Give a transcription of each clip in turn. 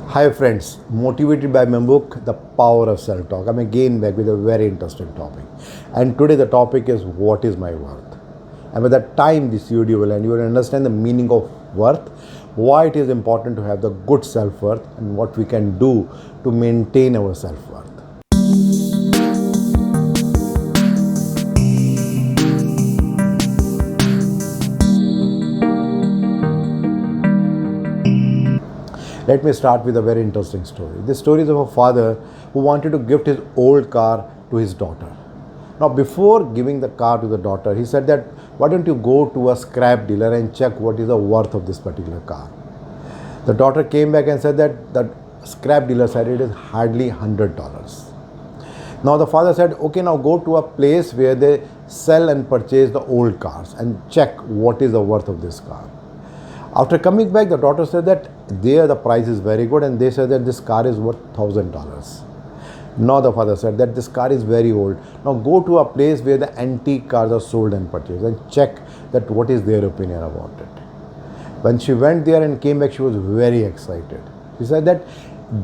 Hi friends, motivated by my book, The Power of Self-Talk. I'm again back with a very interesting topic. And today the topic is what is my worth? And by the time this video will end, you will understand the meaning of worth, why it is important to have the good self-worth and what we can do to maintain our self-worth. Let me start with a very interesting story. This story is of a father who wanted to gift his old car to his daughter. Now, before giving the car to the daughter, he said that, why don't you go to a scrap dealer and check what is the worth of this particular car? The daughter came back and said that the scrap dealer said it is hardly $100. Now the father said, okay, now go to a place where they sell and purchase the old cars and check what is the worth of this car. After coming back, the daughter said that there the price is very good and they said that this car is worth $1,000. Now the father said that this car is very old. Now go to a place where the antique cars are sold and purchased and check that what is their opinion about it. When she went there and came back, she was very excited. She said that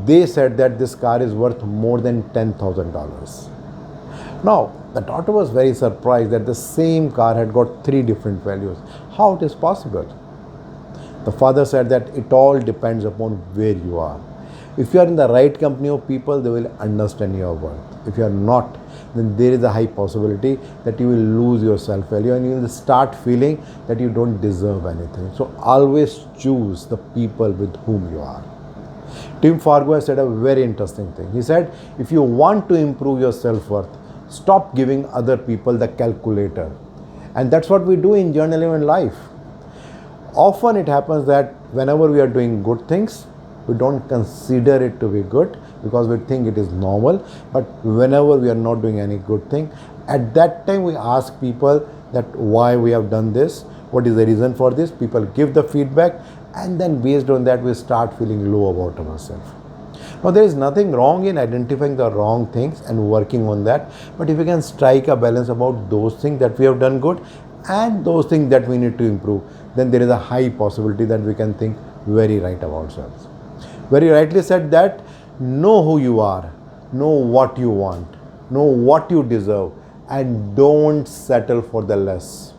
they said that this car is worth more than $10,000. Now the daughter was very surprised that the same car had got three different values. How it is possible? The father said that it all depends upon where you are. If you are in the right company of people, they will understand your worth. If you are not, then there is a high possibility that you will lose your self-value and you will start feeling that you don't deserve anything. So always choose the people with whom you are. Tim Fargo has said a very interesting thing. He said, if you want to improve your self-worth, stop giving other people the calculator. And that's what we do in journalism and life. Often it happens that whenever we are doing good things, we don't consider it to be good because we think it is normal. But whenever we are not doing any good thing, at that time we ask people that why we have done this, what is the reason for this. People give the feedback and then based on that we start feeling low about ourselves. Now there is nothing wrong in identifying the wrong things and working on that. But if we can strike a balance about those things that we have done good and those things that we need to improve, then there is a high possibility that we can think very right about ourselves. Very rightly said that know who you are, know what you want, know what you deserve, and don't settle for the less.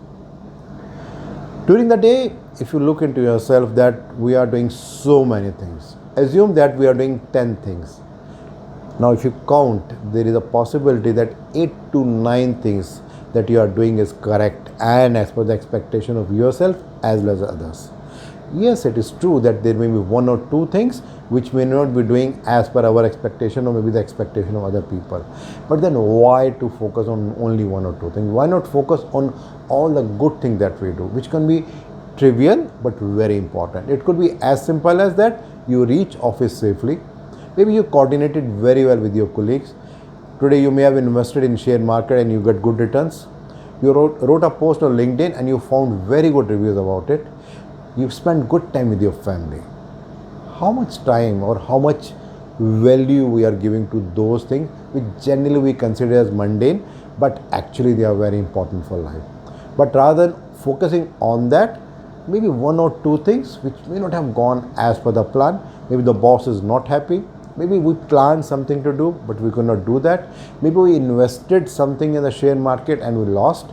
During the day, if you look into yourself that we are doing so many things, assume that we are doing 10 things. Now if you count, there is a possibility that 8 to 9 things that you are doing is correct and as per the expectation of yourself as well as others. Yes, it is true that there may be 1 or 2 things which may not be doing as per our expectation or maybe the expectation of other people. But then why to focus on only 1 or 2 things? Why not focus on all the good things that we do, which can be trivial but very important. It could be as simple as that you reach office safely. Maybe you coordinated very well with your colleagues. Today you may have invested in share market and you get good returns. You wrote a post on LinkedIn and you found very good reviews about it. You spent good time with your family. How much time or how much value we are giving to those things which generally we consider as mundane, but actually they are very important for life. But rather than focusing on that, maybe 1 or 2 things which may not have gone as per the plan. Maybe the boss is not happy. Maybe we planned something to do, but we could not do that. Maybe we invested something in the share market and we lost.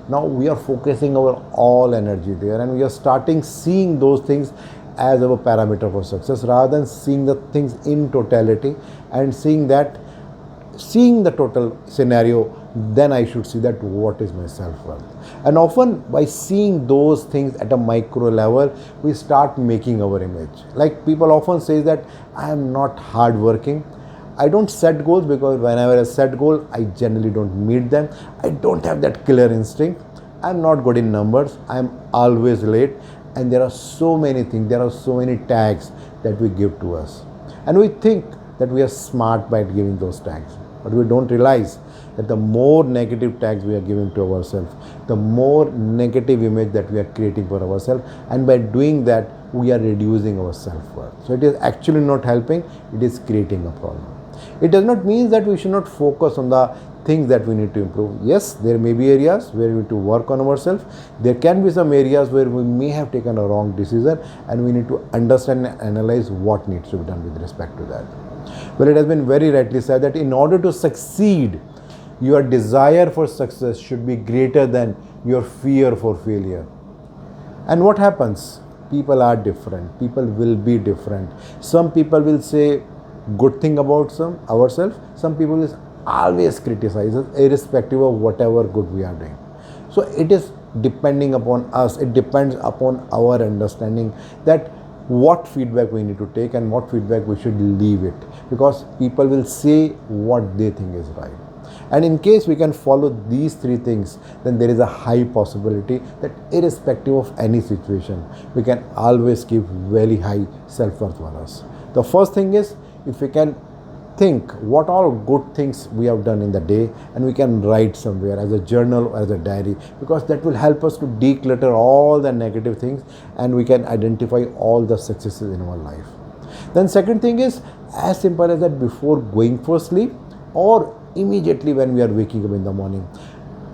Now we are focusing our all energy there and we are starting seeing those things as our parameter for success rather than seeing the things in totality and seeing the total scenario, then I should see that what is my self-worth. And often by seeing those things at a micro level, we start making our image. Like people often say that I am not hardworking. I don't set goals because whenever I set goals, I generally don't meet them. I don't have that killer instinct. I'm not good in numbers. I'm always late. And there are so many things, there are so many tags that we give to us. And we think that we are smart by giving those tags. But we don't realize that the more negative tags we are giving to ourselves, the more negative image that we are creating for ourselves. And by doing that, we are reducing our self-worth. So it is actually not helping, it is creating a problem. It does not mean that we should not focus on the things that we need to improve. Yes, there may be areas where we need to work on ourselves. There can be some areas where we may have taken a wrong decision, and we need to understand and analyze what needs to be done with respect to that. Well, it has been very rightly said that in order to succeed, your desire for success should be greater than your fear for failure. And what happens? People are different. People will be different. Some people will say good thing about ourselves. Some people will always criticize us irrespective of whatever good we are doing. So it is depending upon us. It depends upon our understanding that what feedback we need to take and what feedback we should leave it, because people will say what they think is right. And in case we can follow these three things, then there is a high possibility that irrespective of any situation, we can always keep very high self-worth for us. The first thing is, if we can think what all good things we have done in the day, and we can write somewhere as a journal or as a diary, because that will help us to declutter all the negative things and we can identify all the successes in our life. Then second thing is as simple as that, before going for sleep or immediately when we are waking up in the morning,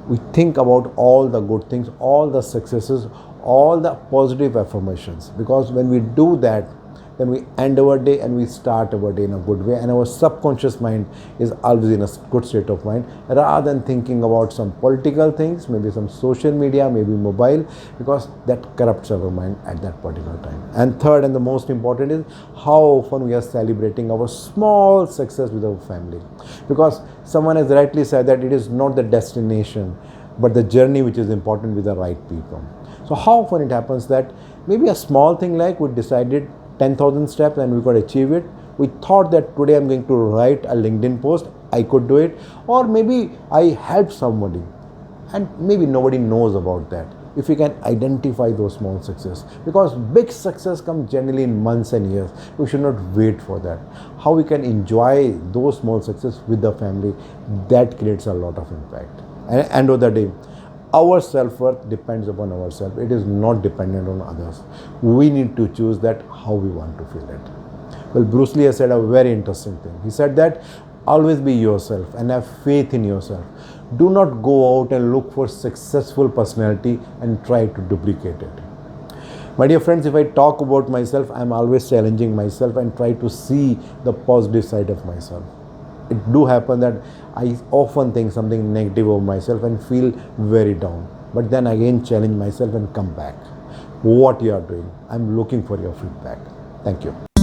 we think about all the good things, all the successes, all the positive affirmations, because when we do that, then we end our day and we start our day in a good way, and our subconscious mind is always in a good state of mind, rather than thinking about some political things, maybe some social media, maybe mobile, because that corrupts our mind at that particular time. And third and the most important is how often we are celebrating our small success with our family, because someone has rightly said that it is not the destination but the journey which is important with the right people. So how often it happens that maybe a small thing like we decided 10,000 steps and we could achieve it. We thought that today I'm going to write a LinkedIn post, I could do it, or maybe I helped somebody and maybe nobody knows about that. If we can identify those small successes, because big success comes generally in months and years, we should not wait for that. How we can enjoy those small successes with the family, that creates a lot of impact. And end of the day, our self-worth depends upon ourselves. It is not dependent on others. We need to choose that how we want to feel it. Well, Bruce Lee has said a very interesting thing. He said that always be yourself and have faith in yourself. Do not go out and look for successful personality and try to duplicate it. My dear friends, if I talk about myself, I am always challenging myself and try to see the positive side of myself. It do happen that I often think something negative of myself and feel very down. But then again challenge myself and come back. What you are doing, I'm looking for your feedback. Thank you.